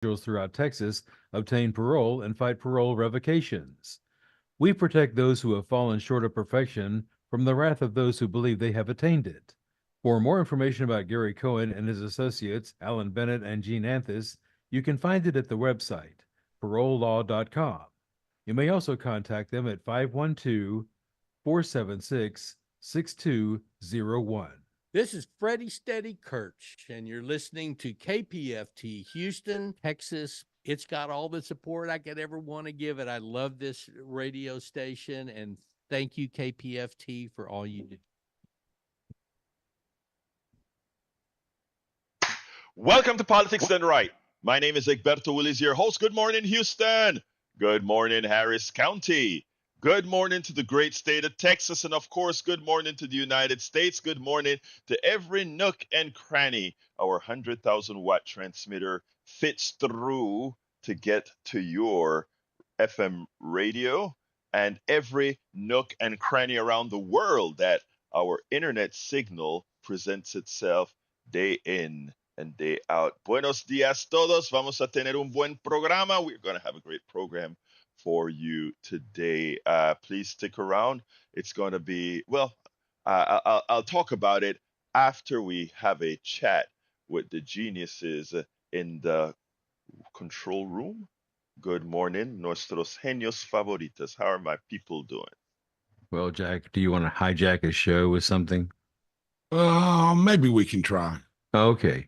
individuals throughout Texas obtain parole and fight parole revocations. We protect those who have fallen short of perfection from the wrath of those who believe they have attained it. For more information about Gary Cohen and his associates, Alan Bennett and Gene Anthis, you can find it at the website, parolelaw.com. You may also contact them at 512 476 6201. This is Freddie Steady Kirch, and you're listening to KPFT Houston, Texas. It's got all the support I could ever want to give it. I love this radio station, and thank you, KPFT, for all you do. Welcome to Politics Done Right. My name is Egberto Willis, your host. Good morning, Houston. Good morning, Harris County. Good morning to the great state of Texas. And of course, good morning to the United States. Good morning to every nook and cranny our 100,000 watt transmitter fits through to get to your FM radio, and every nook and cranny around the world that our internet signal presents itself day in and day out. Buenos dias todos. Vamos a tener un buen programa. We're going to have a great program for you today. Please stick around. It's going to be, well, I'll talk about it after we have a chat with the geniuses in the control room. Good morning, nuestros genios favoritos. How are my people doing? Well, Jack, do you want to hijack a show with something? Maybe we can try. Okay.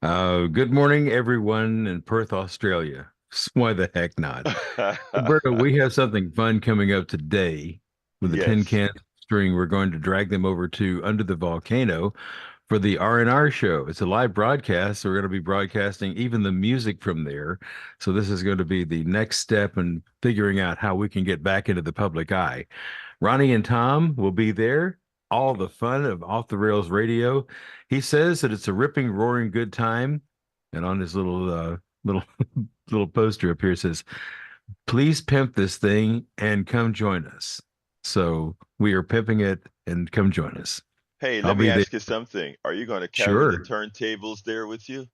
Good morning, everyone in Perth, Australia. Why the heck not? Roberto, we have something fun coming up today with the Tin Can String. We're going to drag them over to Under the Volcano for the R&R show. It's a live broadcast, so we're going to be broadcasting even the music from there. So this is going to be the next step in figuring out how we can get back into the public eye. Ronnie and Tom will be there. All the fun of Off the Rails Radio. He says that it's a ripping, roaring good time. And on his little poster up here, it says, please pimp this thing and come join us. So we are pimping it, and come join us. Hey, let me ask you something. Are you going to carry the turntables there with you?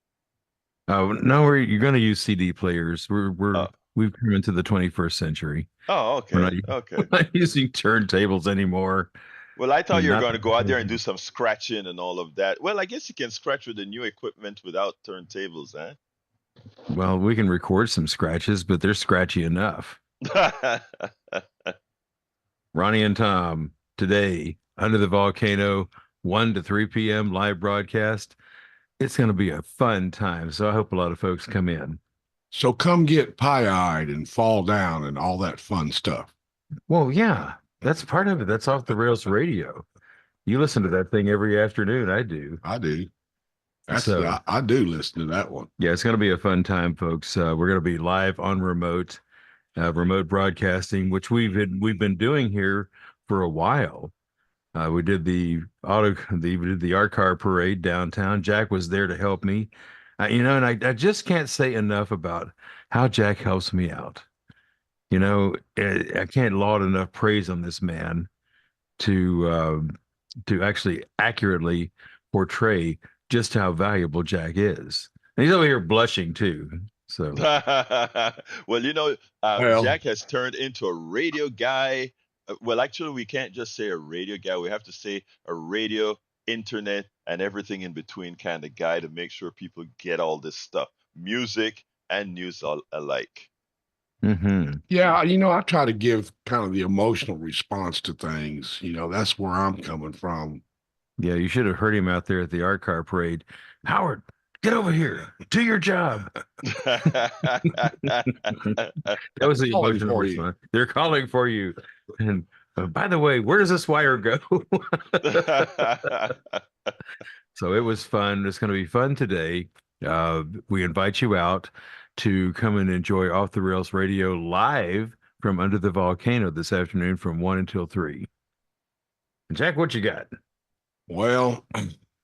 Oh, no, you're going to use CD players. We've come into the 21st century. Oh, okay. We're not using turntables anymore. Well, I thought you were going to go out there and do some scratching and all of that. Well, I guess you can scratch with the new equipment without turntables, eh? Well, we can record some scratches, but they're scratchy enough. Ronnie and Tom, today, Under the Volcano, 1 to 3 p.m. live broadcast. It's going to be a fun time, so I hope a lot of folks come in. So come get pie-eyed and fall down and all that fun stuff. Well, yeah, that's part of it. That's Off the Rails Radio. You listen to that thing every afternoon. I do. I do listen to that one. Yeah, it's going to be a fun time, folks. We're going to be live on remote broadcasting, which we've been doing here for a while. We did the art car parade downtown. Jack was there to help me, and I just can't say enough about how Jack helps me out. I can't laud enough praise on this man to actually accurately portray just how valuable Jack is. And he's over here blushing too. So, well, Jack has turned into a radio guy. Well, actually, we can't just say a radio guy. We have to say a radio, internet, and everything in between kind of guy to make sure people get all this stuff, music and news all alike. Mm-hmm. Yeah, I try to give kind of the emotional response to things. That's where I'm coming from. Yeah, you should have heard him out there at the art car parade. Howard, get over here. Do your job. That was the emotional response. They're calling for you. And by the way, where does this wire go? So it was fun. It's going to be fun today. We invite you out to come and enjoy Off the Rails Radio live from Under the Volcano this afternoon from 1 until 3. And Jack, what you got? Well,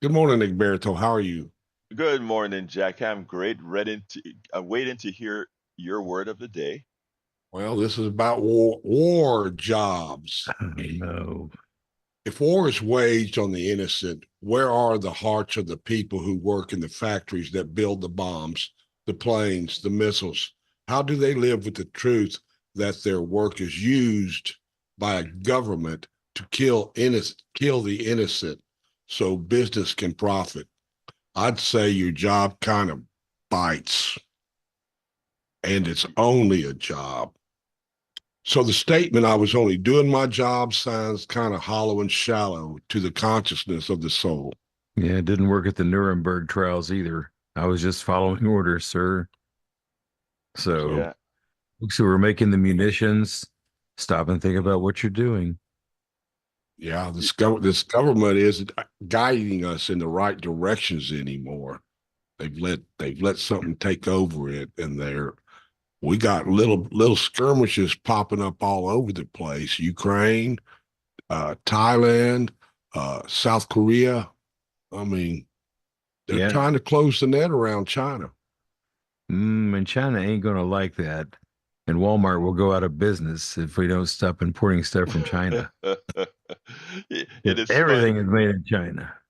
good morning, Egberto. How are you? Good morning, Jack. I'm great. Waiting to hear your word of the day. Well, this is about war jobs. No. If war is waged on the innocent, where are the hearts of the people who work in the factories that build the bombs the planes, the missiles? How do they live with the truth that their work is used by a government to kill the innocent so business can profit? I'd say your job kind of bites, and it's only a job. So the statement, "I was only doing my job," sounds kind of hollow and shallow to the consciousness of the soul. Yeah, it didn't work at the Nuremberg trials either. I was just following orders, sir. So, Yeah. folks who are making the munitions, stop and think about what you're doing. Yeah, this government isn't guiding us in the right directions anymore. They've let something take over it, and we got little skirmishes popping up all over the place. Ukraine, Thailand, South Korea. I mean, they're Yeah. trying to close the net around China. And China ain't gonna like that. And Walmart will go out of business if we don't stop importing stuff from China. It Because is everything fun. is made in China.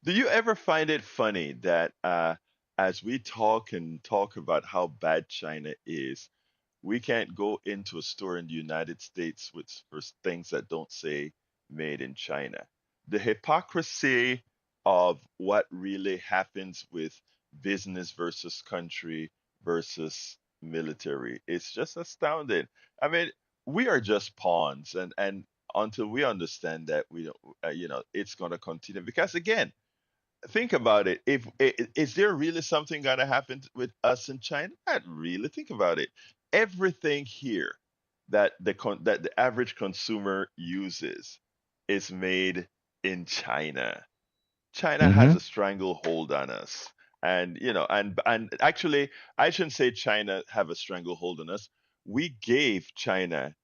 Do you ever find it funny that as we talk and talk about how bad China is, we can't go into a store in the United States with for things that don't say made in China. The hypocrisy of what really happens with business versus country versus military is just astounding. I mean, we are just pawns, and until we understand that, we don't, it's going to continue because again, think about it. If is there really something gonna happen with us in China? Not really. Think about it. Everything here that the average consumer uses is made in China. China has Hmm. a stranglehold on us. And and actually I shouldn't say China have a stranglehold on us. We gave China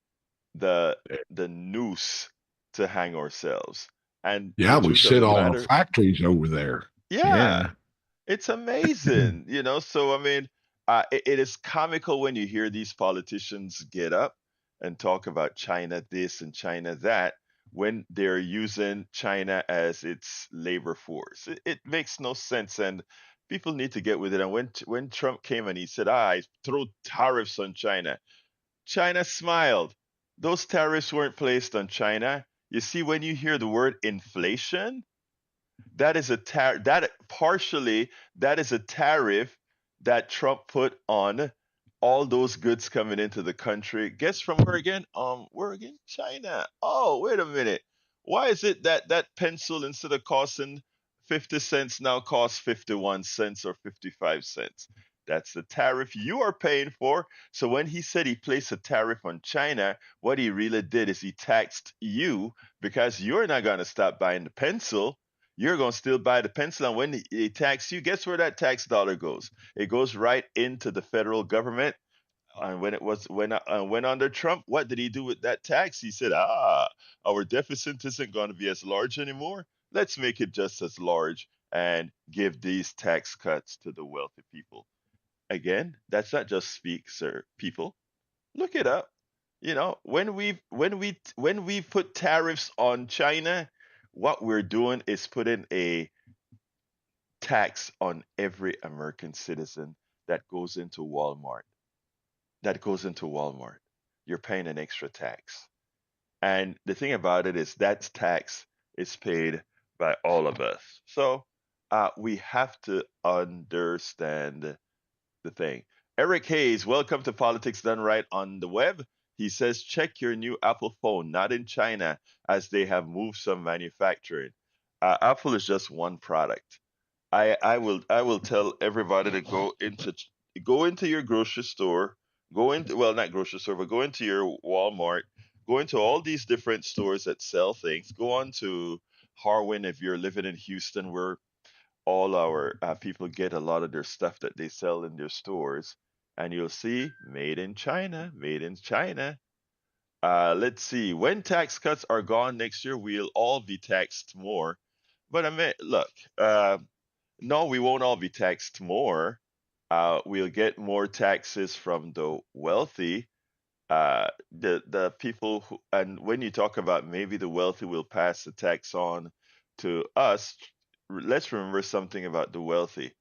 the the noose to hang ourselves. And the Yeah, we truth of sent the all our matter, factories over there. yeah, Yeah. it's amazing, So I mean, it is comical when you hear these politicians get up and talk about China this and China that when they're using China as its labor force. It makes no sense, and people need to get with it. And when Trump came and he said, "I throw tariffs on China," China smiled. Those tariffs weren't placed on China. You see, when you hear the word inflation, that is a that partially that is a tariff that Trump put on all those goods coming into the country. Guess from where again? Where again? China. Oh, wait a minute. Why is it that that pencil instead of costing 50 cents now costs 51 cents or 55 cents? That's the tariff you are paying for. So when he said he placed a tariff on China, what he really did is he taxed you because you're not going to stop buying the pencil, you're going to still buy the pencil. And when they tax you, guess where that tax dollar goes? It goes right into the federal government. And when under Trump, what did he do with that tax? He said, our deficit isn't going to be as large anymore. Let's make it just as large and give these tax cuts to the wealthy people. Again, that's not just speak, sir. People, look it up. When we put tariffs on China, what we're doing is putting a tax on every American citizen that goes into Walmart. That goes into Walmart. You're paying an extra tax. And the thing about it is that tax is paid by all of us. So we have to understand the thing. Eric Hayes, welcome to Politics Done Right on the web. He says, check your new Apple phone, not in China, as they have moved some manufacturing. Apple is just one product. I will tell everybody to go into your grocery store, go into well not grocery store, but go into your Walmart, go into all these different stores that sell things. Go on to Harwin if you're living in Houston, where all our people get a lot of their stuff that they sell in their stores, and you'll see made in China, made in China. Let's see. When tax cuts are gone next year, we'll all be taxed more. But I mean, look, no, we won't all be taxed more. We'll get more taxes from the wealthy, the people who, and when you talk about maybe the wealthy will pass the tax on to us, let's remember something about the wealthy.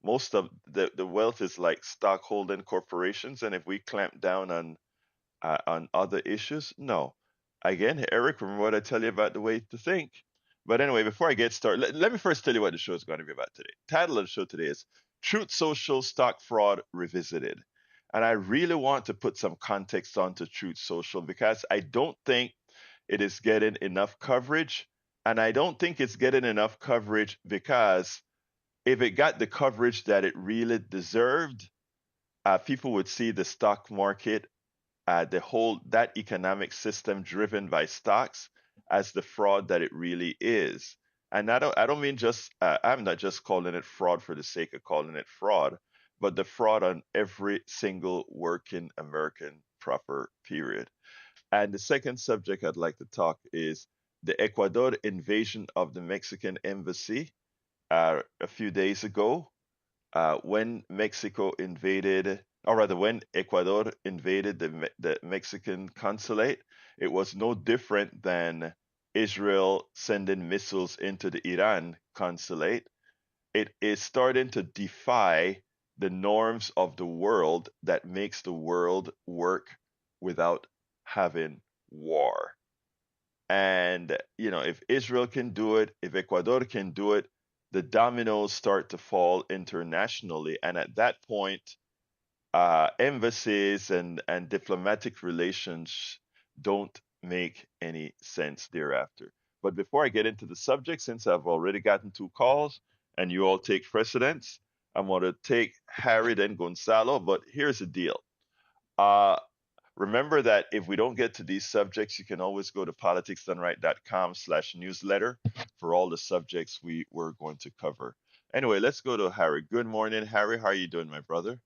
most of the wealth is like stockholding corporations, and if we clamp down on other issues, no. Again, Eric, remember what I tell you about the way to think. But anyway, before I get started, let me first tell you what the show is going to be about today. Title of the show today is Truth Social Stock Fraud Revisited. And I really want to put some context onto Truth Social because I don't think it is getting enough coverage. And I don't think it's getting enough coverage because if it got the coverage that it really deserved, people would see the stock market, the whole that economic system driven by stocks as the fraud that it really is. And I don't mean just I'm not just calling it fraud for the sake of calling it fraud, but the fraud on every single working American proper period. And the second subject I'd like to talk is the Ecuador invasion of the Mexican embassy a few days ago, when Mexico invaded, or rather, when Ecuador invaded the Mexican consulate, it was no different than Israel sending missiles into the Iran consulate. It is starting to defy the norms of the world that makes the world work without having war. And, if Israel can do it, if Ecuador can do it, the dominoes start to fall internationally. And at that point, embassies and diplomatic relations don't make any sense thereafter. But before I get into the subject, since I've already gotten two calls and you all take precedence, I'm going to take Harry then Gonzalo. But here's the deal. Uh, Remember that if we don't get to these subjects, you can always go to politicsdoneright.com/newsletter for all the subjects we were going to cover. Anyway, let's go to Harry. Good morning, Harry. How are you doing, my brother?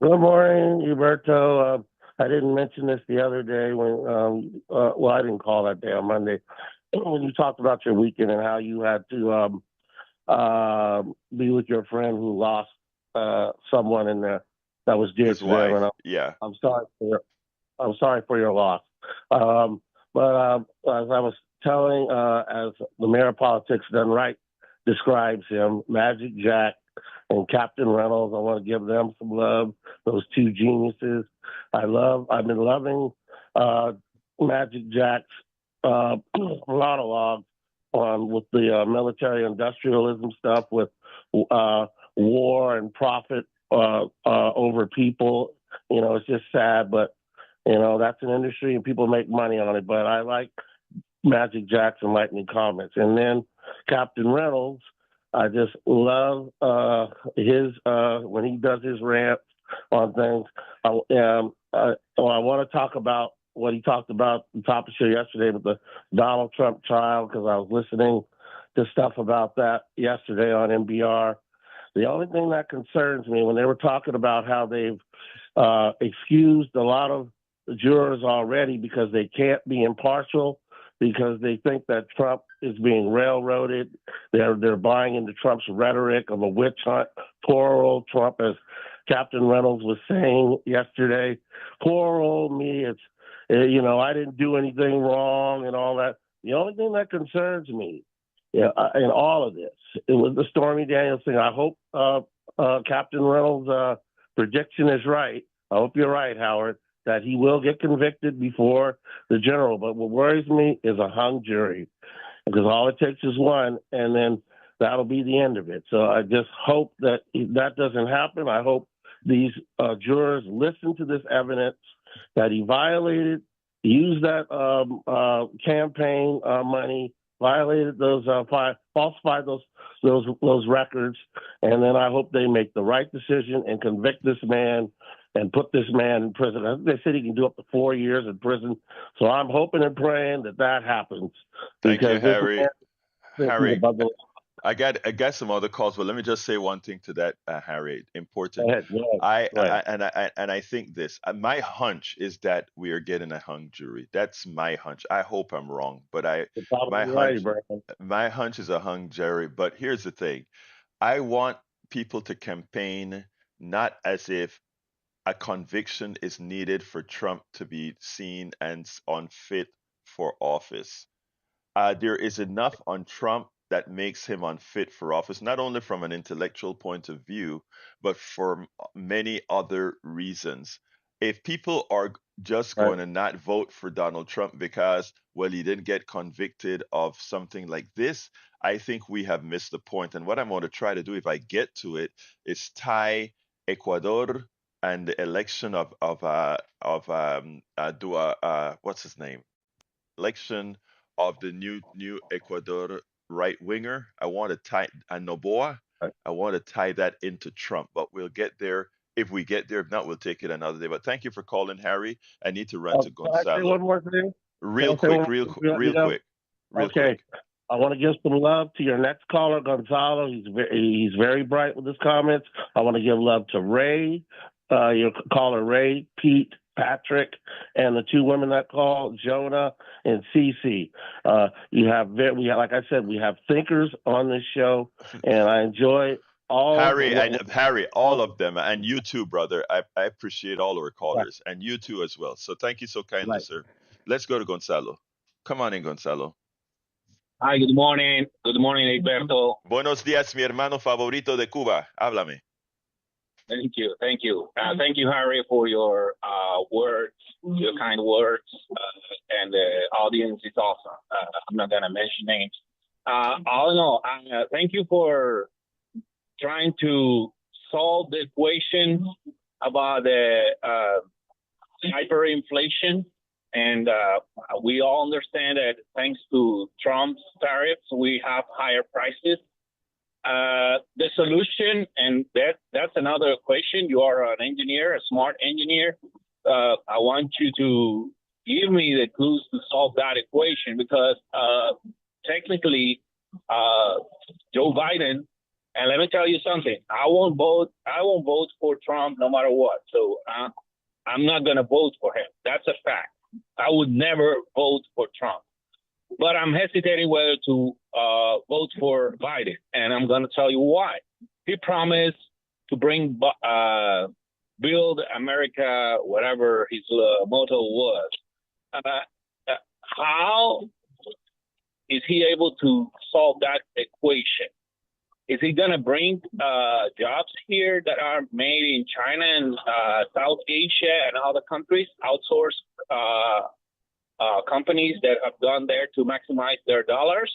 Good morning, Huberto. I didn't mention this the other day when, I didn't call that day on Monday, when you talked about your weekend and how you had to be with your friend who lost someone in there that was dear His to them. wife. And Yeah. I'm sorry for your loss. But as I was telling, as the mayor of politics done right describes him, Magic Jack and Captain Reynolds, I want to give them some love. Those two geniuses. I've been loving Magic Jack's monologue on with the military industrialism stuff with war and profit over people. It's just sad, but that's an industry and people make money on it. But I like Magic Jack's enlightening comments. And then Captain Reynolds, I just love his when he does his rant on things. I want to talk about what he talked about the top of the show yesterday with the Donald Trump trial, because I was listening to stuff about that yesterday on NBR. The only thing that concerns me when they were talking about how they've excused a lot of the jurors already because they can't be impartial, because they think that Trump is being railroaded. They're buying into Trump's rhetoric of a witch hunt. Poor old Trump, as Captain Reynolds was saying yesterday. Poor old me. It's I didn't do anything wrong and all that. The only thing that concerns me, in all of this, it was the Stormy Daniels thing. I hope Captain Reynolds' prediction is right. I hope you're right, Howard, that he will get convicted before the general. But what worries me is a hung jury, because all it takes is one, and then that'll be the end of it. So I just hope that that doesn't happen. I hope these jurors listen to this evidence that he violated, used that campaign money, violated those, falsified those records, and then I hope they make the right decision and convict this man and put this man in prison. I think they said he can do up to 4 years in prison. So I'm hoping and praying that happens. Thank you, Because this Harry. man, Harry, I got some other calls, but let me just say one thing to that, Harry. Important. go ahead. I think this. My hunch is that we are getting a hung jury. That's my hunch. I hope I'm wrong, but You're my probably right, hunch Brian. my hunch is a hung jury. But here's the thing. I want people to campaign not as if a conviction is needed for Trump to be seen as unfit for office. There is enough on Trump that makes him unfit for office, not only from an intellectual point of view, but for many other reasons. If people are just Right. going to not vote for Donald Trump because, well, he didn't get convicted of something like this, I think we have missed the point. And what I'm going to try to do, if I get to it, is tie Ecuador and the election of what's his name, election of the new Ecuador right winger. I want to tie and Noboa. Right. I want to tie that into Trump, but we'll get there if we get there. If not, we'll take it another day. But thank you for calling, Harry. I need to run to Can I say Gonzalo. one more thing? Can Real I say one quick, more real, thing? Let me real go? quick, real Okay. quick. I want to give some love to your next caller, Gonzalo. He's very bright with his comments. I want to give love to Ray, your caller Ray, Pete, Patrick, and the two women that called, Jonah and Cece. Like I said, we have thinkers on this show, and I enjoy Harry, all all of them, and you too, brother. I appreciate all our right, callers, and you too as well. So thank you so kindly, right. sir. Let's go to Gonzalo. Come on in, Gonzalo. Hi, good morning. Good morning, Egberto. Buenos días, mi hermano favorito de Cuba. Háblame. Thank you. Thank you. Thank you, Harry, for your words, your kind words. And the audience is awesome. I'm not going to mention names. All in all, thank you for trying to solve the equation about the hyperinflation. And we all understand that thanks to Trump's tariffs, we have higher prices. The solution, and that's another equation. You are an engineer, a smart engineer. I want you to give me the clues to solve that equation because technically, Joe Biden. And let me tell you something. I won't vote for Trump no matter what. So I'm not going to vote for him. That's a fact. I would never vote for Trump. But I'm hesitating whether to vote for Biden, and I'm going to tell you why. He promised to build America, whatever his motto was. How is he able to solve that equation? Is he going to bring jobs here that are made in China and South Asia and other countries, outsource companies that have gone there to maximize their dollars?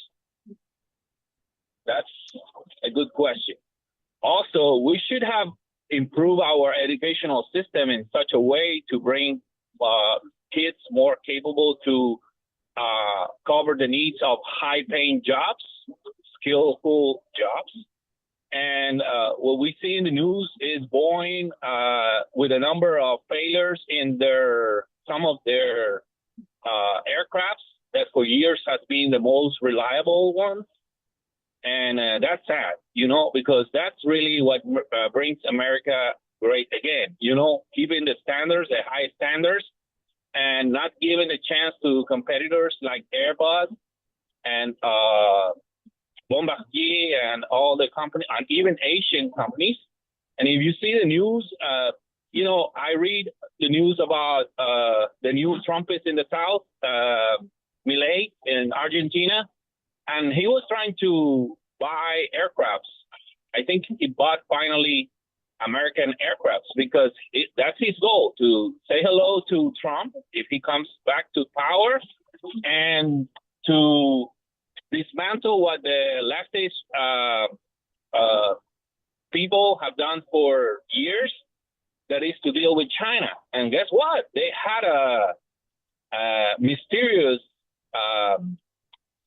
That's a good question. Also, we should have improved our educational system in such a way to bring kids more capable to cover the needs of high-paying jobs, skillful jobs. And what we see in the news is Boeing with a number of failures in some of their aircrafts that for years has been the most reliable one. And that's sad, because that's really what brings America great again, keeping the standards, the high standards, and not giving a chance to competitors like Airbus and Bombardier and all the companies, and even Asian companies. And if you see the news, I read the news about the new Trumpist in the South, Milei in Argentina, and he was trying to buy aircrafts. I think he bought finally American aircrafts because that's his goal, to say hello to Trump if he comes back to power and to dismantle what the leftist people have done for years, that is to deal with China. And guess what? They had a mysterious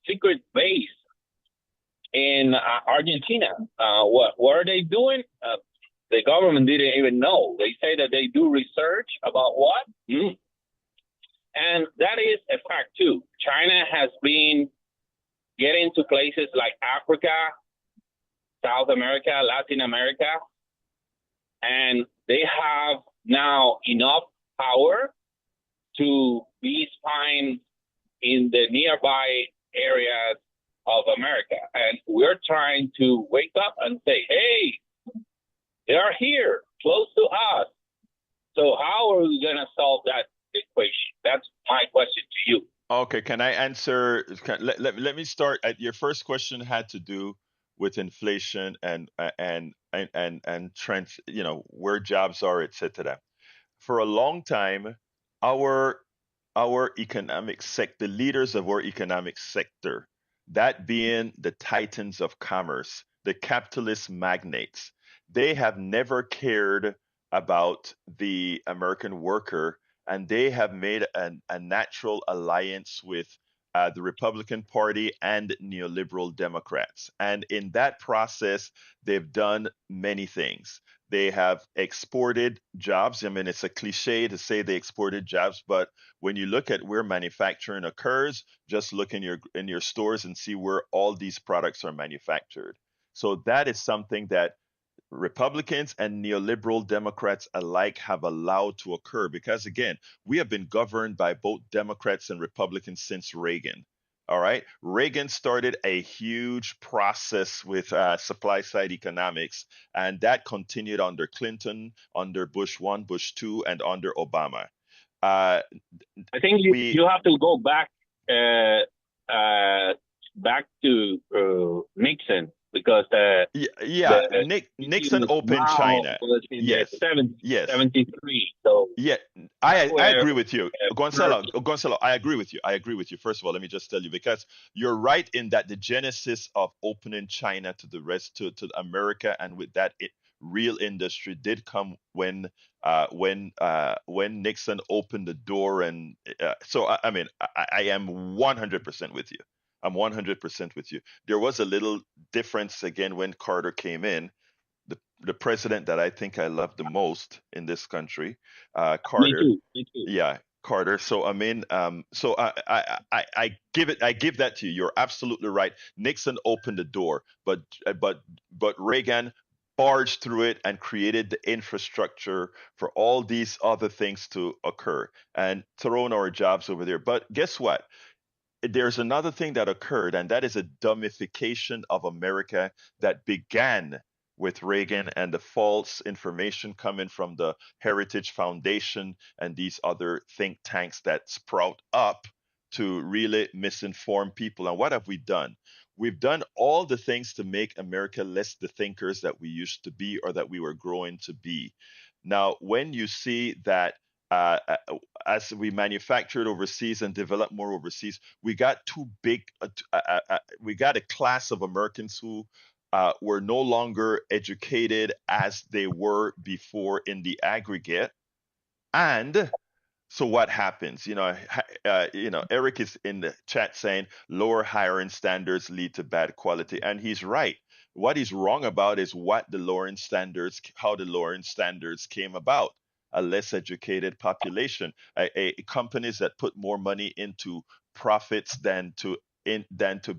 secret base in Argentina. What are they doing? The government didn't even know. They say that they do research about what? And that is a fact too. China has been getting to places like Africa, South America, Latin America, and they have now enough power to be spying in the nearby areas of America. And we're trying to wake up and say, hey, they are here, close to us. So how are we going to solve that equation? That's my question to you. Okay, can I answer? Let me start. At your first question had to do with inflation and trends, where jobs are, etc. For a long time, our our economic sector, the leaders of our economic sector, that being the titans of commerce, the capitalist magnates, they have never cared about the American worker, and they have made a natural alliance with the Republican Party and neoliberal Democrats. And in that process, they've done many things. They have exported jobs. I mean, it's a cliche to say they exported jobs, but when you look at where manufacturing occurs, just look in your stores and see where all these products are manufactured. So that is something that Republicans and neoliberal Democrats alike have allowed to occur because, again, we have been governed by both Democrats and Republicans since Reagan. All right. Reagan started a huge process with supply side economics, and that continued under Clinton, under Bush 1, Bush 2, and under Obama. Uh, I think we you have to go back to Nixon because Yeah, the Nixon opened Mao China. was in the Yes, yes, 73. So yeah. that's I where agree with you, first, Gonzalo. I agree with you. I agree with you. First of all, let me just tell you because you're right in that the genesis of opening China to the rest to America and with that real industry did come when Nixon opened the door and I mean I am 100% with you. I'm 100% with you. There was a little difference again when Carter came in. The president that I think I love the most in this country, me Carter. too, me too. Yeah, Carter. So I mean, so I give that to you. You're absolutely right. Nixon opened the door, but Reagan barged through it and created the infrastructure for all these other things to occur and thrown our jobs over there. But guess what? There's another thing that occurred, and that is a dumbification of America that began with Reagan and the false information coming from the Heritage Foundation and these other think tanks that sprout up to really misinform people. And what have we done? We've done all the things to make America less the thinkers that we used to be or that we were growing to be. Now, when you see that as we manufactured overseas and developed more overseas, we got too big. We got a class of Americans who were no longer educated as they were before in the aggregate. And so what happens? Eric is in the chat saying lower hiring standards lead to bad quality, and he's right. What he's wrong about is how the lowering standards came about. A less educated population, companies that put more money into profits than to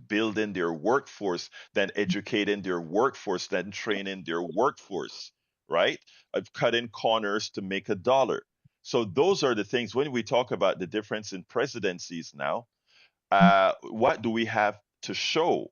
building their workforce, than educating their workforce, than training their workforce, right? Of cutting corners to make a dollar. So those are the things when we talk about the difference in presidencies now. What do we have to show?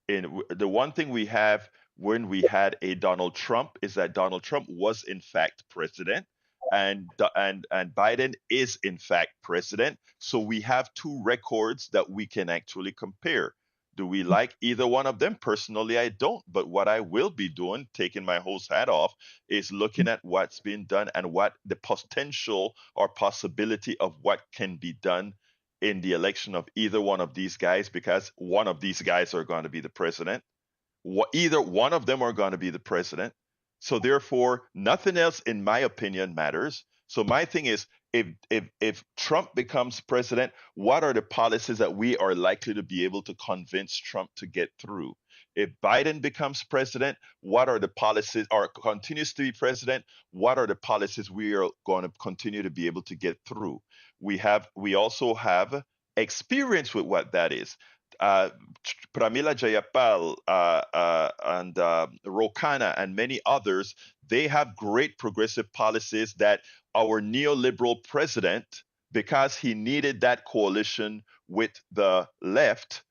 In the one thing we have when we had a Donald Trump is that Donald Trump was in fact president, and Biden is in fact president. So we have two records that we can actually compare. Do we like either one of them? Personally, I don't. But what I will be doing, taking my host hat off, is looking at what's been done and what the potential or possibility of what can be done in the election of either one of these guys, because one of these guys are going to be the president. Either one of them are going to be the president. So therefore, nothing else, in my opinion, matters. So my thing is, if Trump becomes president, what are the policies that we are likely to be able to convince Trump to get through? If Biden becomes president, what are the policies, or continues to be president, what are the policies we are going to continue to be able to get through? We also have experience with what that is. Uh, Pramila Jayapal and Ro Khanna and many others, they have great progressive policies that our neoliberal president, because he needed that coalition with the left,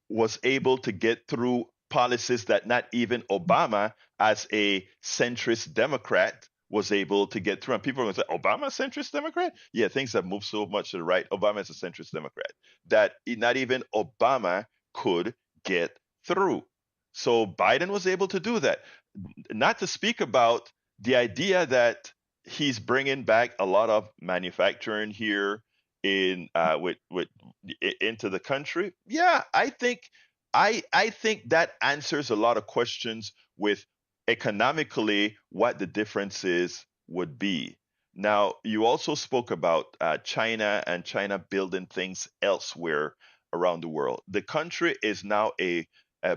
was able to get through policies that not even Obama, as a centrist Democrat, was able to get through. And people are going to say, Obama a centrist Democrat? Yeah, things have moved so much to the right. Obama is a centrist Democrat that not even Obama could get through. So Biden was able to do that. Not to speak about the idea that he's bringing back a lot of manufacturing here in with into the country. Yeah, I think that answers a lot of questions with economically what the differences would be. Now, you also spoke about China and China building things elsewhere around the world. The country is now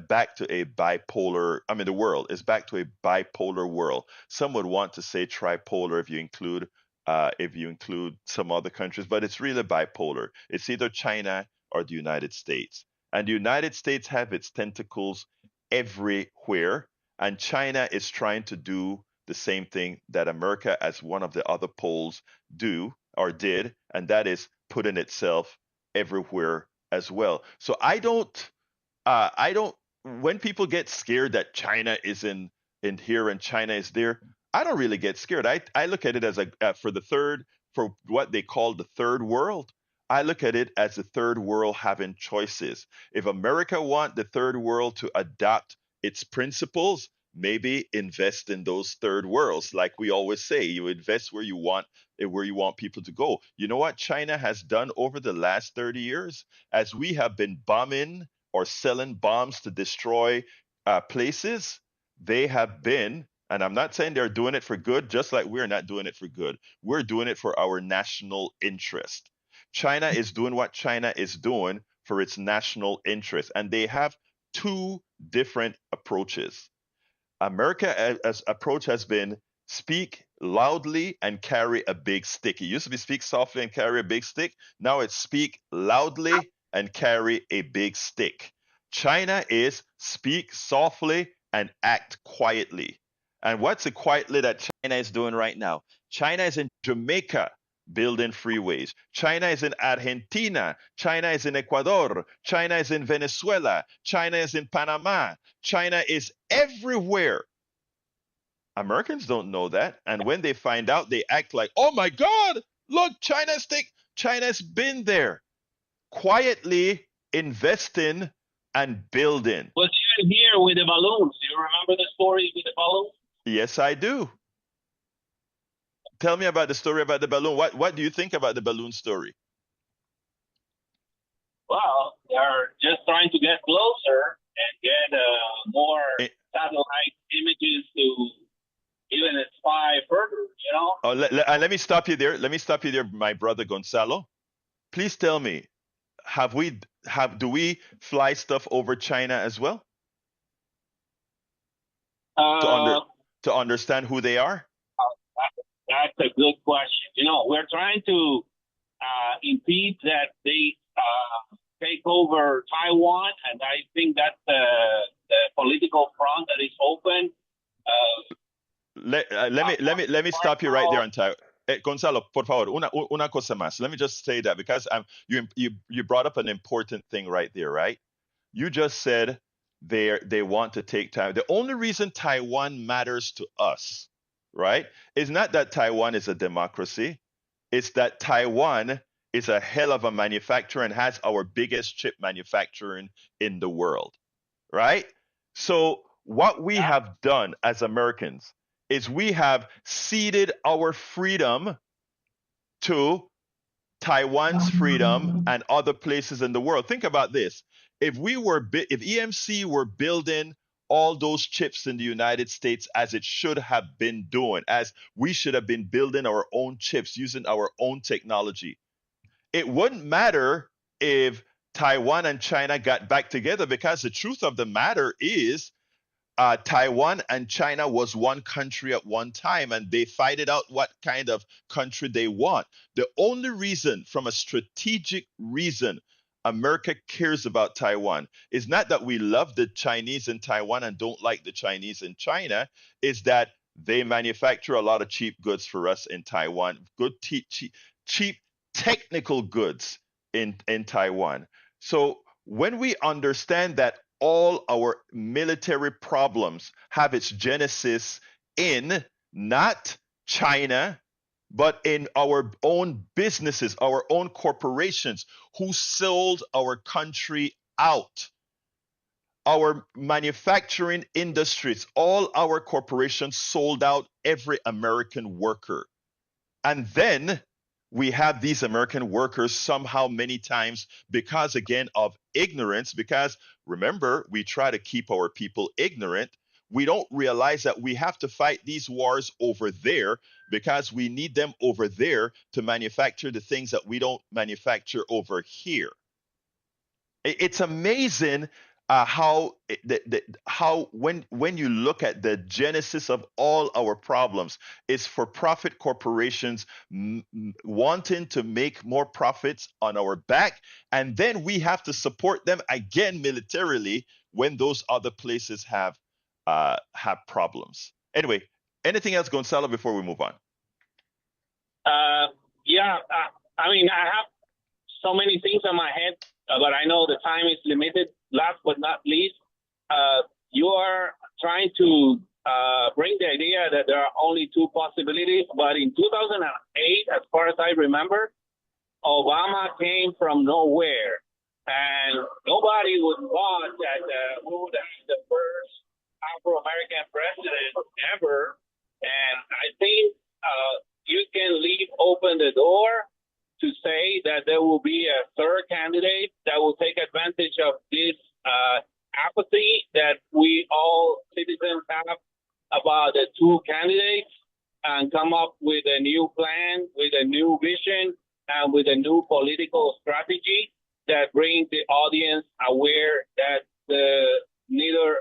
back to a bipolar. I mean, the world is back to a bipolar world. Some would want to say tripolar if you include some other countries, but it's really bipolar. It's either China or the United States, and the United States have its tentacles everywhere, and China is trying to do the same thing that America, as one of the other poles, do or did, and that is putting itself everywhere as well. So I don't. When people get scared that China is in here and China is there, I don't really get scared. I look at it as a for what they call the third world. I look at it as the third world having choices. If America want the third world to adopt its principles, maybe invest in those third worlds. Like we always say, you invest where you want people to go. You know what China has done over the last 30 years? As we have been bombing or selling bombs to destroy places, they have been, and I'm not saying they're doing it for good, just like we're not doing it for good. We're doing it for our national interest. China is doing what China is doing for its national interest, and they have two different approaches. America's approach has been speak loudly and carry a big stick. It used to be speak softly and carry a big stick. Now it's speak loudly and carry a big stick. China is speak softly and act quietly. And what's the quietly that China is doing right now? China is in Jamaica building freeways. China is in Argentina. China is in Ecuador. China is in Venezuela. China is in Panama. China is everywhere. Americans don't know that. And when they find out, they act like, oh my God, look, China's been there quietly investing and building. Was you here with the balloons? Do you remember the story with the balloons? Yes, I do. Tell me about the story about the balloon. What do you think about the balloon story? Well, they're just trying to get closer and get more satellite images to even spy further, you know? Oh, let me stop you there. Let me stop you there, my brother Gonzalo. Please tell me, do we fly stuff over China as well? To understand who they are? That's a good question. You know, we're trying to impede that they take over Taiwan, and I think that's the political front that is open. Let me stop you right there on Taiwan. Gonzalo, por favor, una cosa más. Let me just say that because you brought up an important thing right there, right? You just said they want to take Taiwan. The only reason Taiwan matters to us, right, is not that Taiwan is a democracy. It's that Taiwan is a hell of a manufacturer and has our biggest chip manufacturing in the world, right? So what we have done as Americans is we have ceded our freedom to Taiwan's freedom and other places in the world. Think about this. If EMC were building all those chips in the United States as it should have been doing, as we should have been building our own chips using our own technology, it wouldn't matter if Taiwan and China got back together, because the truth of the matter is Taiwan and China was one country at one time, and they fight it out what kind of country they want. The only reason, from a strategic reason, America cares about Taiwan is not that we love the Chinese in Taiwan and don't like the Chinese in China, is that they manufacture a lot of cheap goods for us in Taiwan, cheap technical goods in Taiwan. So when we understand that all our military problems have its genesis in not China, but in our own businesses, our own corporations who sold our country out. Our manufacturing industries, all our corporations sold out every American worker. And then we have these American workers somehow many times because, again, of ignorance, because remember, we try to keep our people ignorant. We don't realize that we have to fight these wars over there because we need them over there to manufacture the things that we don't manufacture over here. It's amazing how when you look at the genesis of all our problems is for profit corporations wanting to make more profits on our back, and then we have to support them again militarily when those other places have problems. Anyway, anything else, Gonzalo, before we move on? Yeah, I mean, I have so many things on my head, but I know the time is limited. Last but not least, you are trying to bring the idea that there are only two possibilities. But in 2008, as far as I remember, Obama came from nowhere, and nobody would thought that we would have the first Afro-American president ever. And I think you can leave open the door to say that there will be a third candidate that will take advantage of this apathy that we all citizens have about the two candidates and come up with a new plan, with a new vision, and with a new political strategy that brings the audience aware that neither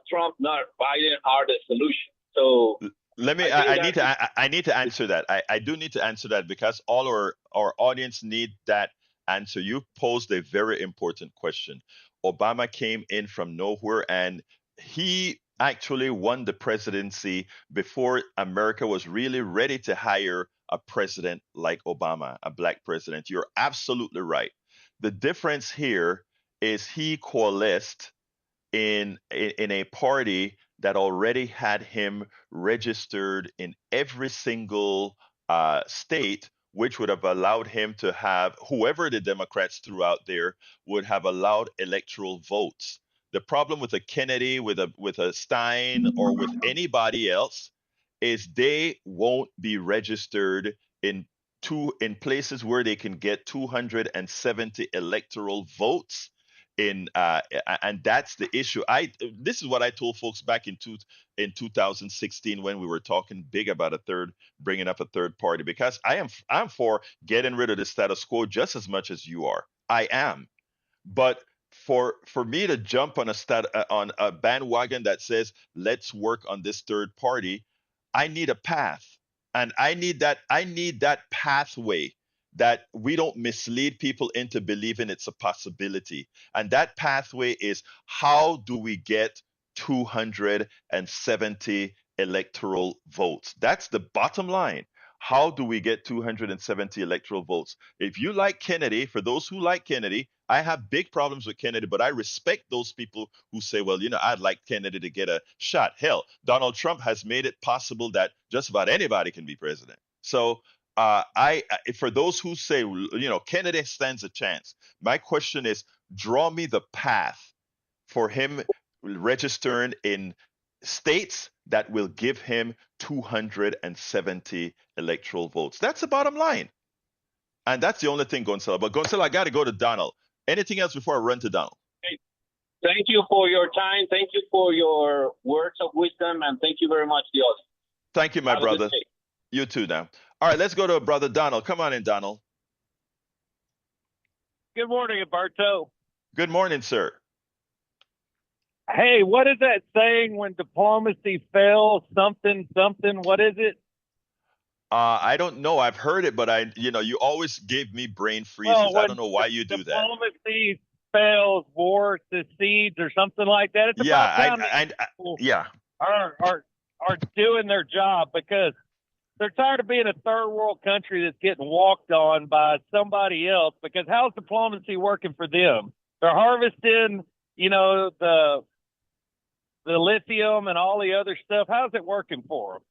Trump nor Biden are the solution. So I need to answer that. I do need to answer that because all our audience need that answer. You posed a very important question. Obama came in from nowhere and he actually won the presidency before America was really ready to hire a president like Obama, a black president. You're absolutely right. The difference here is he coalesced in a party that already had him registered in every single state, which would have allowed him to have whoever the Democrats threw out there would have allowed electoral votes. The problem with a Kennedy, with a Stein, or with anybody else is they won't be registered in places where they can get 270 electoral votes and that's the issue. This is what I told folks back in 2016 when we were talking big about bringing up a third party, because I'm for getting rid of the status quo just as much as you are. I am, but for me to jump on a bandwagon that says let's work on this third party, I need a path, and I need that pathway that we don't mislead people into believing it's a possibility. And that pathway is, how do we get 270 electoral votes? That's the bottom line. How do we get 270 electoral votes? If you like Kennedy, for those who like Kennedy, I have big problems with Kennedy, but I respect those people who say, well, I'd like Kennedy to get a shot. Hell, Donald Trump has made it possible that just about anybody can be president. So for those who say, Kennedy stands a chance, my question is, draw me the path for him registering in states that will give him 270 electoral votes. That's the bottom line. And that's the only thing, Gonzalo. But Gonzalo, I got to go to Donald. Anything else before I run to Donald? Thank you for your time. Thank you for your words of wisdom. And thank you very much, the audience. Thank you, my brother. You too now. All right, let's go to brother Donald. Come on in, Donald. Good morning, Alberto. Good morning, sir. Hey, what is that saying when diplomacy fails? Something, something. What is it? I don't know. I've heard it, but you always give me brain freezes. Well, I don't know why you do that. Diplomacy fails, war succeeds, or something like that. It's about time yeah. Are doing their job, because they're tired of being a third world country that's getting walked on by somebody else. Because how's diplomacy working for them? They're harvesting, the lithium and all the other stuff. How's it working for them?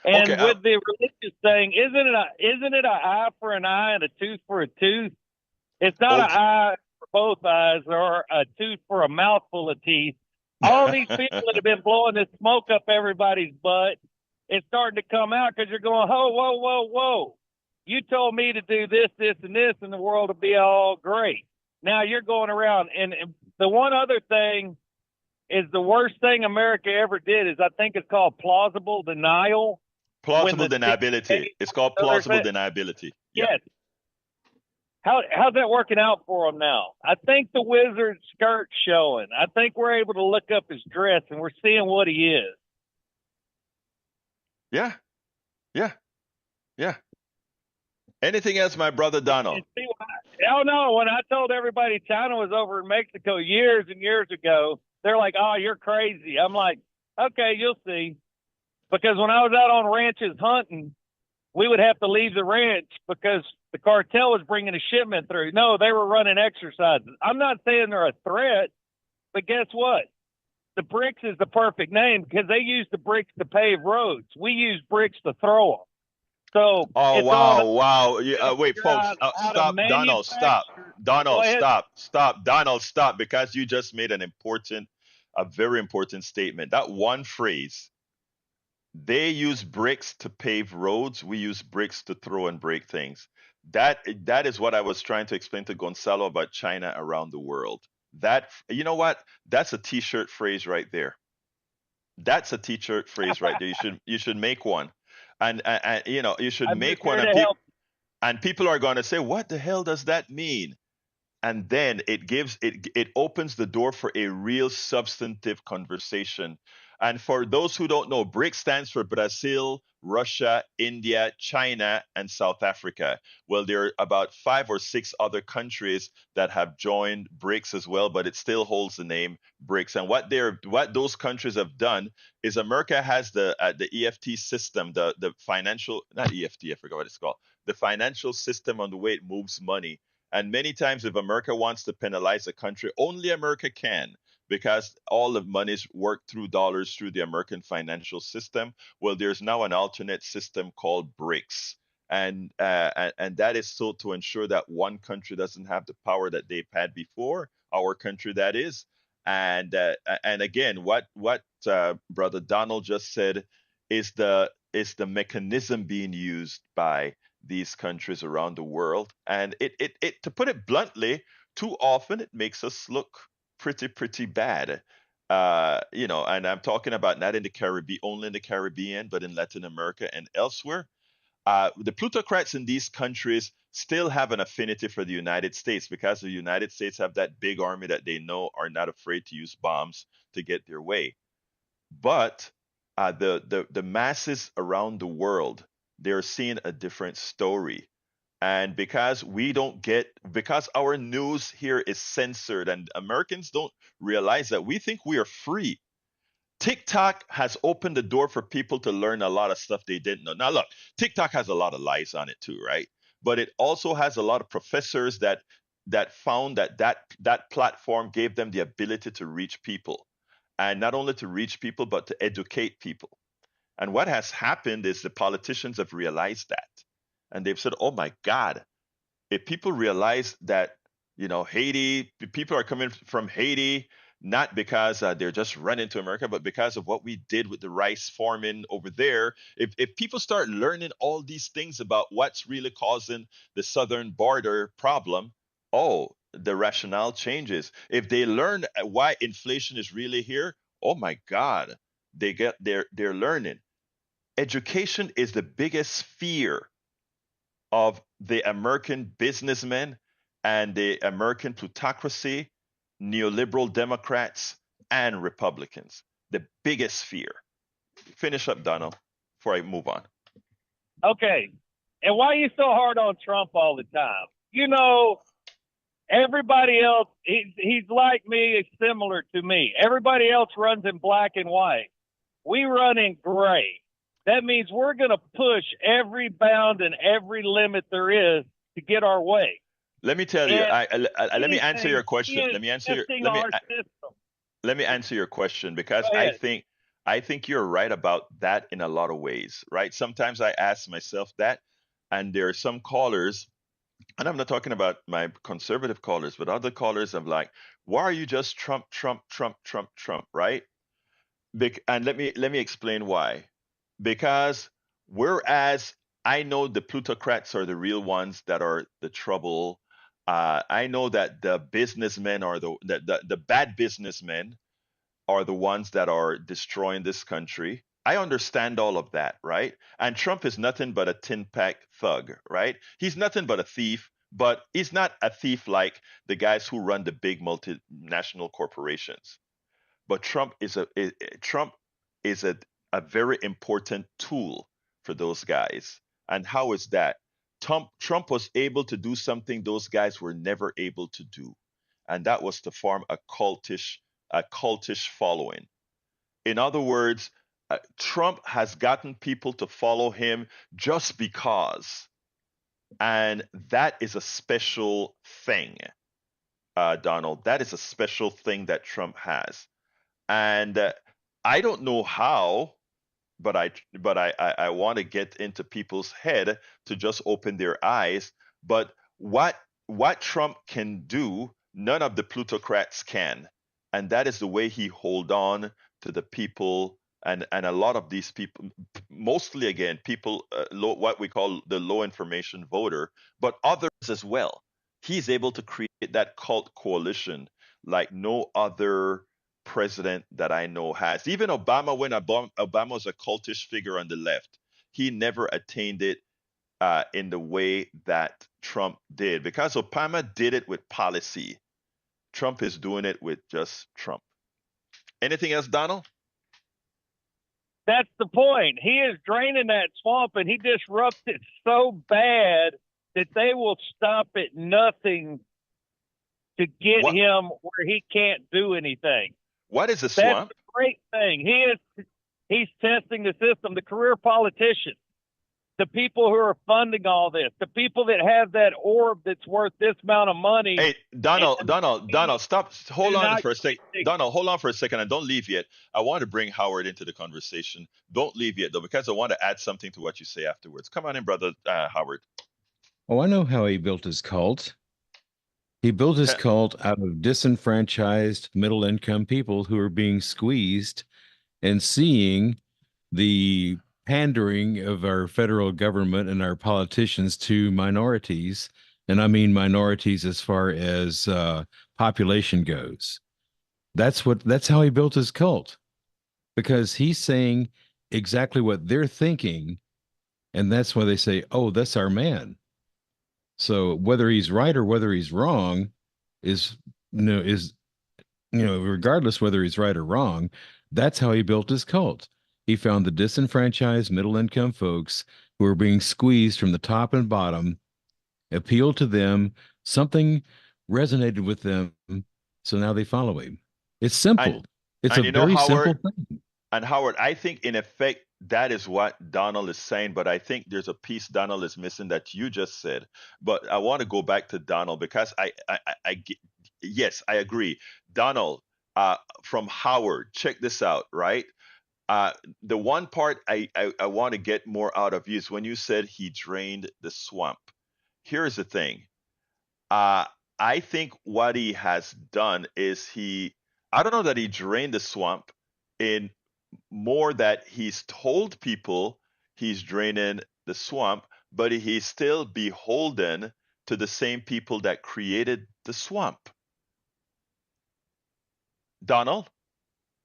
And Okay. with the religious thing, isn't it an eye for an eye and a tooth for a tooth? It's not an eye for both eyes or a tooth for a mouthful of teeth. All these people that have been blowing this smoke up everybody's butt, it's starting to come out because you're going, oh, whoa, whoa, whoa. You told me to do this, this, and this, and the world will be all great. Now you're going around. And the one other thing is the worst thing America ever did is I think it's called plausible denial. Plausible deniability. It's called plausible deniability. Yeah. Yes. How's that working out for him now? I think the wizard's skirt's showing. I think we're able to look up his dress and we're seeing what he is. Yeah. Yeah. Yeah. Anything else, my brother Donald? Oh, no. When I told everybody China was over in Mexico years and years ago, they're like, oh, you're crazy. I'm like, okay, you'll see. Because when I was out on ranches hunting, we would have to leave the ranch because the cartel was bringing a shipment through. No, they were running exercises. I'm not saying they're a threat, but guess what? The bricks is the perfect name because they use the bricks to pave roads. We use bricks to throw them. So, oh wow! Wait, folks, stop, Donald, stop, Donald, stop, because you just made a very important statement. That one phrase. They use bricks to pave roads. We use bricks to throw and break things. That is what I was trying to explain to Gonzalo about China around the world. That, you know what? That's a T-shirt phrase right there. That's a T-shirt phrase right there. You should make one, and you should make one, and people are going to say, what the hell does that mean? And then it opens the door for a real substantive conversation. And for those who don't know, BRICS stands for Brazil, Russia, India, China, and South Africa. Well, there are about 5 or 6 other countries that have joined BRICS as well, but it still holds the name BRICS. And what those countries have done is America has the EFT system, the financial, not EFT, I forgot what it's called, the financial system on the way it moves money. And many times, if America wants to penalize a country, only America can, because all the money's worked through dollars through the American financial system. Well, there's now an alternate system called BRICS, and that is so to ensure that one country doesn't have the power that they've had before, our country that is. And again, what Brother Donald just said is the mechanism being used by these countries around the world. And it to put it bluntly, too often it makes us look pretty bad. And I'm talking about not in the Caribbean, only in the Caribbean, but in Latin America and elsewhere. The plutocrats in these countries still have an affinity for the United States because the United States have that big army that they know are not afraid to use bombs to get their way. But the masses around the world, they're seeing a different story. And because our news here is censored and Americans don't realize that, we think we are free. TikTok has opened the door for people to learn a lot of stuff they didn't know. Now, look, TikTok has a lot of lies on it too, right? But it also has a lot of professors that found that platform gave them the ability to reach people, and not only to reach people, but to educate people. And what has happened is the politicians have realized that. And they've said, oh my God, if people realize that, Haiti, people are coming from Haiti, not because they're just running to America, but because of what we did with the rice farming over there. If people start learning all these things about what's really causing the southern border problem, oh, the rationale changes. If they learn why inflation is really here, oh my God, they're learning. Education is the biggest fear of the American businessmen and the American plutocracy, neoliberal Democrats, and Republicans. The biggest fear. Finish up, Donald, before I move on. Okay. And why are you so hard on Trump all the time? Everybody else, he's like me, similar to me. Everybody else runs in black and white. We run in gray. That means we're going to push every bound and every limit there is to get our way. Let me tell you. Let me answer your question. Let me answer your question because I think you're right about that in a lot of ways, right? Sometimes I ask myself that, and there are some callers, and I'm not talking about my conservative callers, but other callers, I'm like, why are you just Trump, Trump, Trump, Trump, Trump, right? And let me explain why. Because whereas I know the plutocrats are the real ones that are the trouble, I know that the businessmen are the bad businessmen are the ones that are destroying this country. I understand all of that, right? And Trump is nothing but a tin pack thug, right? He's nothing but a thief, but he's not a thief like the guys who run the big multinational corporations. But Trump is a very important tool for those guys. And how is that? Trump was able to do something those guys were never able to do, and that was to form a cultish following. In other words, Trump has gotten people to follow him just because, and that is a special thing, Donald. That is a special thing that Trump has. And I don't know how, but I want to get into people's head to just open their eyes. But what Trump can do, none of the plutocrats can, and that is the way he hold on to the people. And a lot of these people, mostly again, people, what we call the low information voter, but others as well. He's able to create that cult coalition like no other president that I know has. Even Obama, when Obama was a cultish figure on the left, he never attained it in the way that Trump did, because Obama did it with policy. Trump is doing it with just Trump. Anything else, Donald? That's the point. He is draining that swamp, and he disrupts it so bad that they will stop at nothing to get What him where he can't do anything. what is a That's swamp? the great thing. He's testing the system, the career politicians, the people who are funding all this, the people that have that orb that's worth this amount of money. Hey, Donald, and Donald, stop. Hold do on not for a sec. get Donald, hold on for a second and don't leave yet. I want to bring Howard into the conversation. Don't leave yet, though, because I want to add something to what you say afterwards. Come on in, brother Howard. Oh, I know how he built his cult. He built his Te- cult out of disenfranchised middle income people who are being squeezed and seeing the pandering of our federal government and our politicians to minorities. And I mean minorities as far as population goes. That's how he built his cult, because he's saying exactly what they're thinking. And that's why they say, oh, that's our man. So whether he's right or whether he's wrong is is regardless whether he's right or wrong, that's how he built his cult. He found the disenfranchised middle income folks who are being squeezed from the top and bottom, appealed to them, something resonated with them, so now they follow him. It's And simple. It's a and very simple Howard, thing. I think in effect that is what Donald is saying, but I think there's a piece Donald is missing that you just said. But I want to go back to Donald because yes, I agree. Donald, from Howard, check this out, right? Uh, the one part I want to get more out of you is when you said he drained the swamp. Here's the thing. Uh, I think what he has done is I don't know that he drained the swamp in more that he's told people he's draining the swamp, but he's still beholden to the same people that created the swamp. Donald?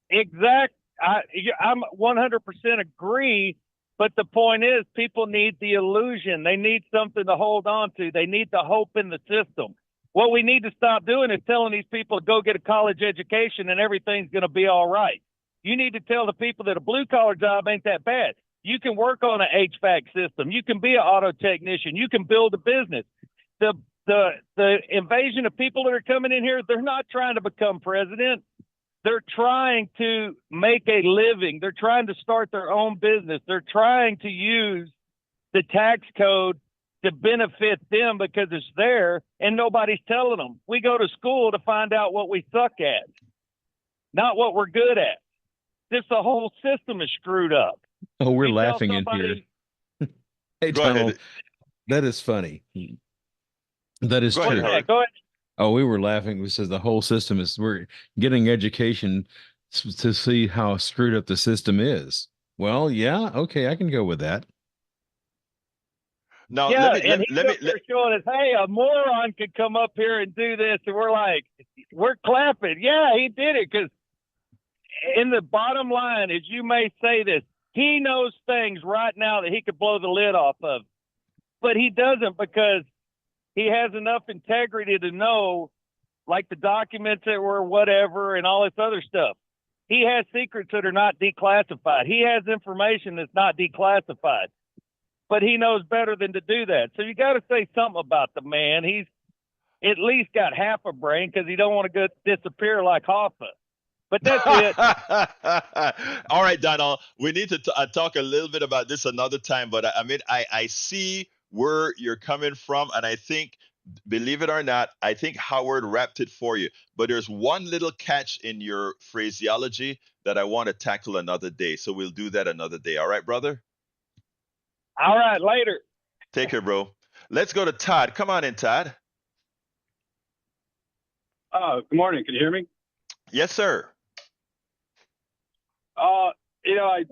exact. I'm 100% agree. But the point is, people need the illusion. They need something to hold on to. They need the hope in the system. What we need to stop doing is telling these people to go get a college education and everything's going to be all right. You need to tell the people that a blue collar job ain't that bad. You can work on an HVAC system. You can be an auto technician. You can build a business. The the invasion of people that are coming in here, they're not trying to become president. They're trying to make a living. They're trying to start their own business. They're trying to use the tax code to benefit them because it's there and nobody's telling them. We go to school to find out what we suck at, not what we're good at. Just the whole system is screwed up. Oh, we're You tell laughing in here. somebody, Hey, Go Donald, ahead. that is funny. That is Go ahead, true. Howard. go ahead. Oh, we were laughing. We said the whole system is, we're getting education to see how screwed up the system is. Well, yeah, okay, I can go with that. Now, Yeah, let me and let, he's let me up there showing us, hey, a moron could come up here and do this, and we're like, we're clapping. Yeah, he did it, because in the bottom line is, you may say this, he knows things right now that he could blow the lid off of, but he doesn't, because he has enough integrity to know, like the documents that were whatever and all this other stuff. He has secrets that are not declassified. He has information that's not declassified, but he knows better than to do that. So you got to say something about the man. He's at least got half a brain, because he don't want to go disappear like Hoffa. But that's it. All right, Donald, we need to talk a little bit about this another time. But I mean, I see where you're coming from. And I think, believe it or not, I think Howard wrapped it for you. But there's one little catch in your phraseology that I want to tackle another day. So we'll do that another day. All right, brother? All right, later. Take care, bro. Let's go to Todd. Come on in, Todd. Good morning. Can you hear me? Yes, sir.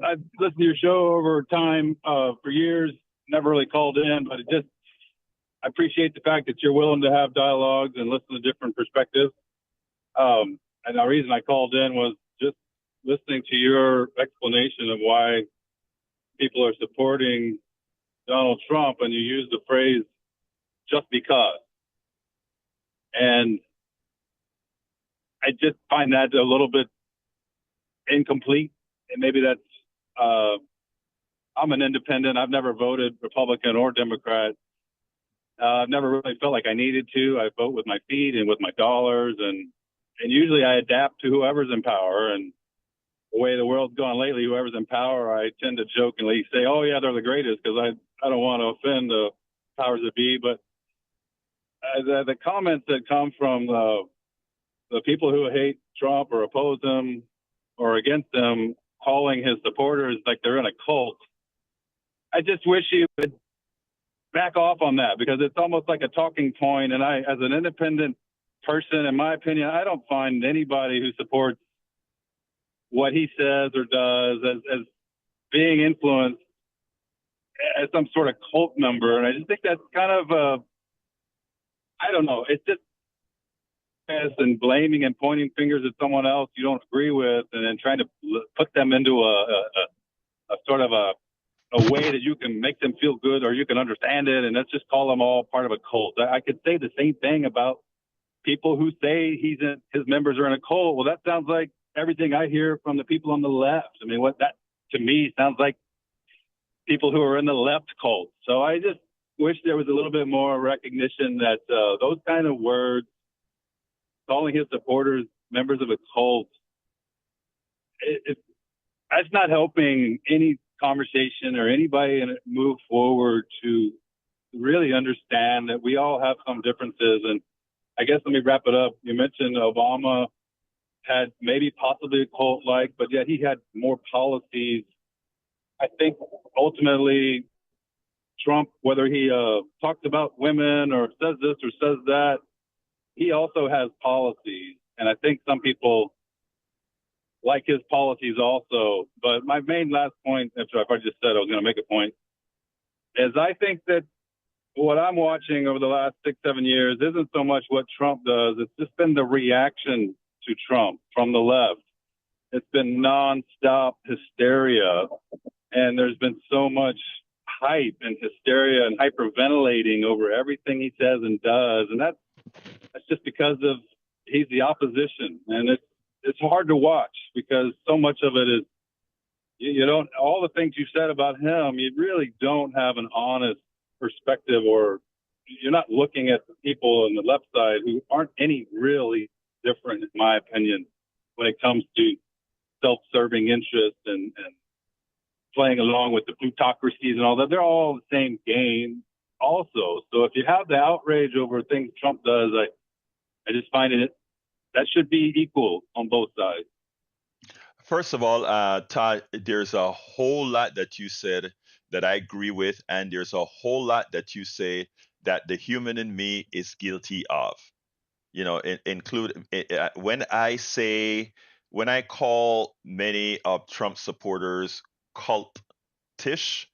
I've listened to your show over time for years. Never really called in, but I appreciate the fact that you're willing to have dialogues and listen to different perspectives. And the reason I called in was just listening to your explanation of why people are supporting Donald Trump, and you use the phrase "just because," and I just find that a little bit incomplete. And maybe that's I'm an independent. I've never voted Republican or Democrat. I've never really felt like I needed to. I vote with my feet and with my dollars, and usually I adapt to whoever's in power. And the way the world's gone lately, whoever's in power, I tend to jokingly say, "Oh yeah, they're the greatest," because I don't want to offend the powers that be. But the comments that come from the people who hate Trump or oppose him or against him, calling his supporters like they're in a cult, I just wish he would back off on that, because it's almost like a talking point. And I, as an independent person, in my opinion, I don't find anybody who supports what he says or does as being influenced as some sort of cult member. And I just think that's kind of I don't know. It's just and blaming and pointing fingers at someone else you don't agree with, and then trying to put them into a sort of a way that you can make them feel good or you can understand it, and let's just call them all part of a cult. I could say the same thing about people who say his members are in a cult. Well, that sounds like everything I hear from the people on the left. I mean, what that to me sounds like people who are in the left cult. So I just wish there was a little bit more recognition that those kind of words, calling his supporters members of a cult, that's not helping any conversation or anybody move forward to really understand that we all have some differences. And I guess let me wrap it up. You mentioned Obama had maybe possibly a cult-like, but yet he had more policies. I think ultimately Trump, whether he talks about women or says this or says that, he also has policies. And I think some people like his policies also. But my main last point, after I've already just said I was going to make a point, is I think that what I'm watching over the last 6-7 years isn't so much what Trump does. It's just been the reaction to Trump from the left. It's been nonstop hysteria. And there's been so much hype and hysteria and hyperventilating over everything he says and does. And that's just because of he's the opposition. And it's hard to watch because so much of it is, you don't, all the things you said about him, you really don't have an honest perspective, or you're not looking at the people on the left side who aren't any really different, in my opinion, when it comes to self-serving interests and playing along with the plutocracies and all that. They're all the same game also. So if you have the outrage over things Trump does, I just find that should be equal on both sides. First of all, Todd, there's a whole lot that you said that I agree with, and there's a whole lot that you say that the human in me is guilty of. Include when I call many of Trump supporters cultish.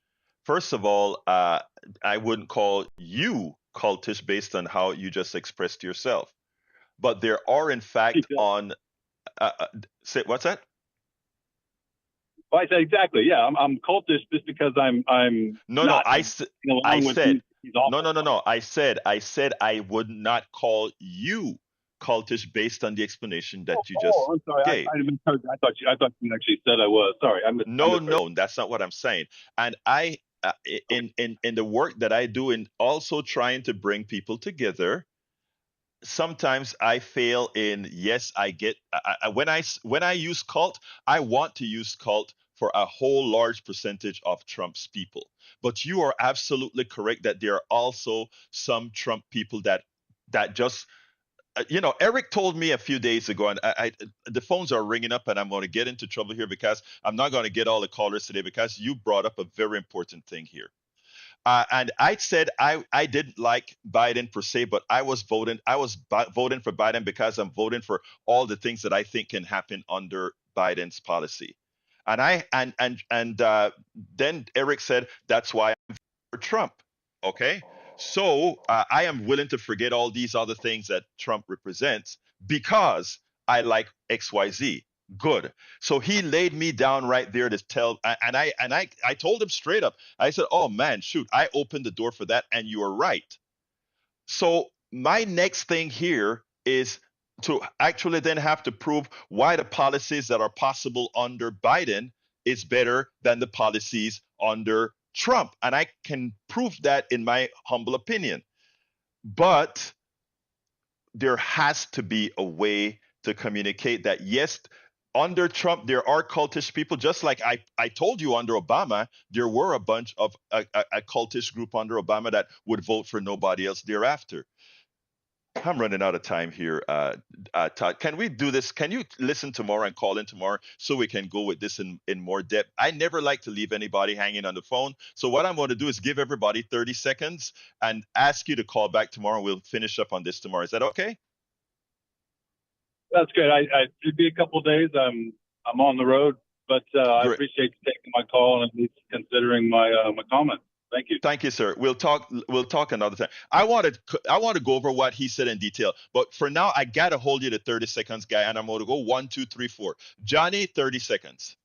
First of all, I wouldn't call you cultish based on how you just expressed yourself, but there are in fact on. Say what's that? Well, I said exactly. Yeah, I'm cultish just because I'm No, not I along with said these awful. no. I said I would not call you cultish based on the explanation that you just I'm sorry. gave. I misheard. I thought you actually said I was. Sorry, No, no, that's not what I'm saying. And I, in the work that I do in also trying to bring people together, sometimes I fail in yes, I get when I use cult, I want to use cult for a whole large percentage of Trump's people. But you are absolutely correct that there are also some Trump people that just Eric told me a few days ago, and the phones are ringing up, and I'm going to get into trouble here because I'm not going to get all the callers today because you brought up a very important thing here. And I said I didn't like Biden per se, but I was voting for Biden because I'm voting for all the things that I think can happen under Biden's policy. And then Eric said that's why I'm for Trump. Okay, so I am willing to forget all these other things that Trump represents because I like XYZ. Good. So he laid me down right there to tell, and I told him straight up. I said, "Oh man, shoot, I opened the door for that, and you are right." So my next thing here is to actually then have to prove why the policies that are possible under Biden is better than the policies under Trump. And I can prove that in my humble opinion. But there has to be a way to communicate that, yes, under Trump, there are cultish people, just like I told you under Obama, there were a bunch of a cultish group under Obama that would vote for nobody else thereafter. I'm running out of time here, Todd. Can we do this? Can you listen tomorrow and call in tomorrow so we can go with this in more depth? I never like to leave anybody hanging on the phone. So what I'm going to do is give everybody 30 seconds and ask you to call back tomorrow. We'll finish up on this tomorrow. Is that okay? That's good. It'd be a couple of days. I'm on the road, but I appreciate you taking my call and at least considering my comment. Thank you. Thank you, sir. We'll talk another time. I want to go over what he said in detail, but for now, I gotta hold you to 30 seconds, guy, and I'm going to go 1, 2, 3, 4. Johnny, 30 seconds.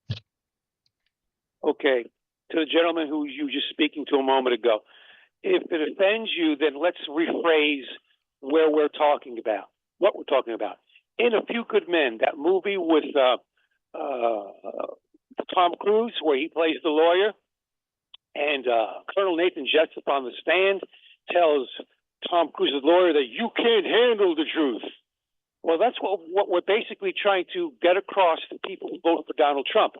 Okay. To the gentleman who you were just speaking to a moment ago, if it offends you, then let's rephrase what we're talking about. In A Few Good Men, that movie with Tom Cruise, where he plays the lawyer, and Colonel Nathan Jessup on the stand tells Tom Cruise's lawyer that you can't handle the truth. Well, that's what we're basically trying to get across to people who vote for Donald Trump.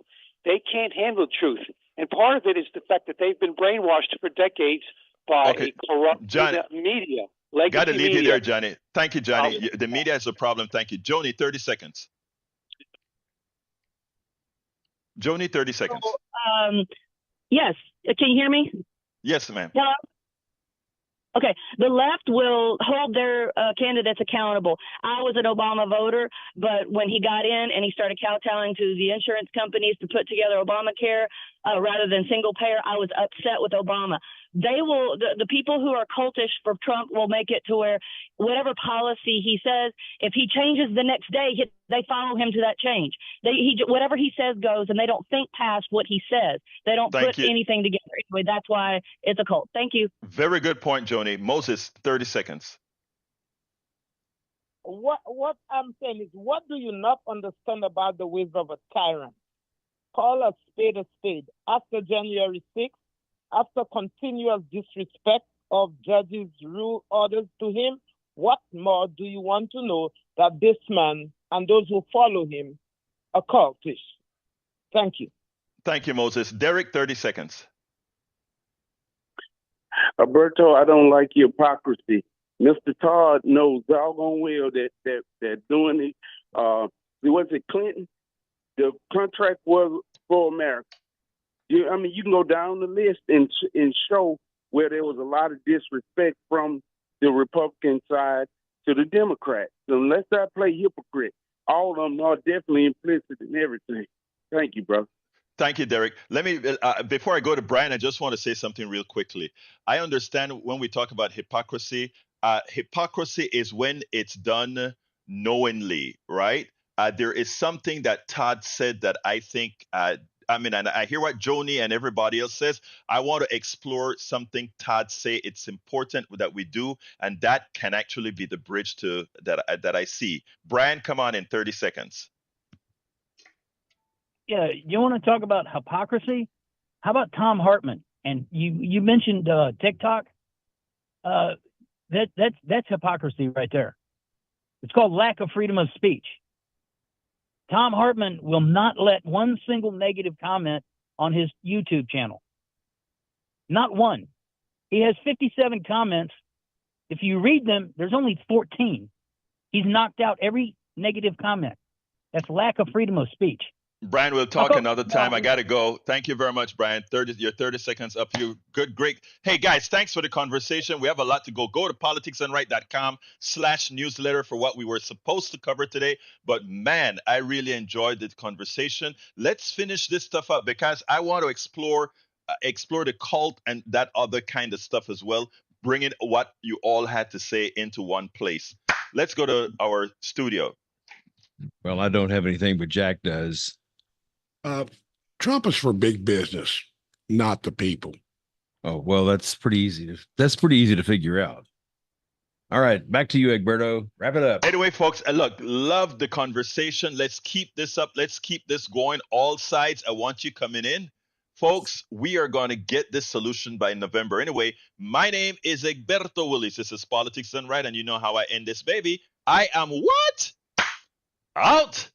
They can't handle the truth. And part of it is the fact that they've been brainwashed for decades by a corrupt media. Got to leave you there, Johnny. Thank you, Johnny. The media is a problem. Thank you. Joni, 30 seconds. Joni, 30 seconds. So, yes. Can you hear me? Yes, ma'am. Hello? Okay. The left will hold their candidates accountable. I was an Obama voter, but when he got in and he started kowtowing to the insurance companies to put together Obamacare rather than single payer, I was upset with Obama. They will, the people who are cultish for Trump will make it to where whatever policy he says, if he changes the next day, they follow him to that change. Whatever he says goes, and they don't think past what he says. They don't put anything together. Anyway, that's why it's a cult. Thank you. Very good point, Joni. Moses, 30 seconds. What I'm saying is, what do you not understand about the ways of a tyrant? Call a spade. After January 6th, after continuous disrespect of judges' rule orders to him, what more do you want to know that this man and those who follow him are cultish? Thank you. Thank you, Moses. Derek, 30 seconds. Alberto, I don't like your hypocrisy. Mr. Todd knows doggone well that doing it. Was it Clinton? The contract was for America. I mean, you can go down the list and show where there was a lot of disrespect from the Republican side to the Democrats. So let's not play hypocrite. All of them are definitely implicit in everything. Thank you, brother. Thank you, Derek. Let me, before I go to Brian, I just want to say something real quickly. I understand when we talk about hypocrisy, hypocrisy is when it's done knowingly, right? There is something that Todd said that I think, and I hear what Joni and everybody else says. I want to explore something Todd say. It's important that we do, and that can actually be the bridge to that I see. Brian, come on in 30 seconds. Yeah, you want to talk about hypocrisy? How about Tom Hartman? And you mentioned TikTok. That's hypocrisy right there. It's called lack of freedom of speech. Tom Hartman will not let one single negative comment on his YouTube channel. Not one. He has 57 comments. If you read them, there's only 14. He's knocked out every negative comment. That's lack of freedom of speech. Brian, we'll talk another time. I got to go. Thank you very much, Brian. Your 30 seconds up. You good, great. Hey, guys, thanks for the conversation. We have a lot to go. Go to politicsandright.com/newsletter for what we were supposed to cover today. But, man, I really enjoyed the conversation. Let's finish this stuff up because I want to explore the cult and that other kind of stuff as well, bringing what you all had to say into one place. Let's go to our studio. Well, I don't have anything, but Jack does. Trump is for big business, not the people. Oh, well, that's pretty easy to figure out. All right, back to you, Egberto. Wrap it up. Anyway, folks, look, love the conversation. Let's keep this up. Let's keep this going. All sides, I want you coming in. Folks, we are going to get this solution by November. Anyway, my name is Egberto Willis. This is Politics Done Right, and you know how I end this, baby. I am what? Out.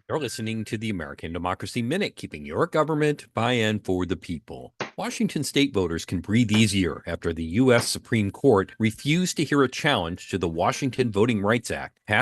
You're listening to the American Democracy Minute, keeping your government by and for the people. Washington state voters can breathe easier after the U.S. Supreme Court refused to hear a challenge to the Washington Voting Rights Act, passed in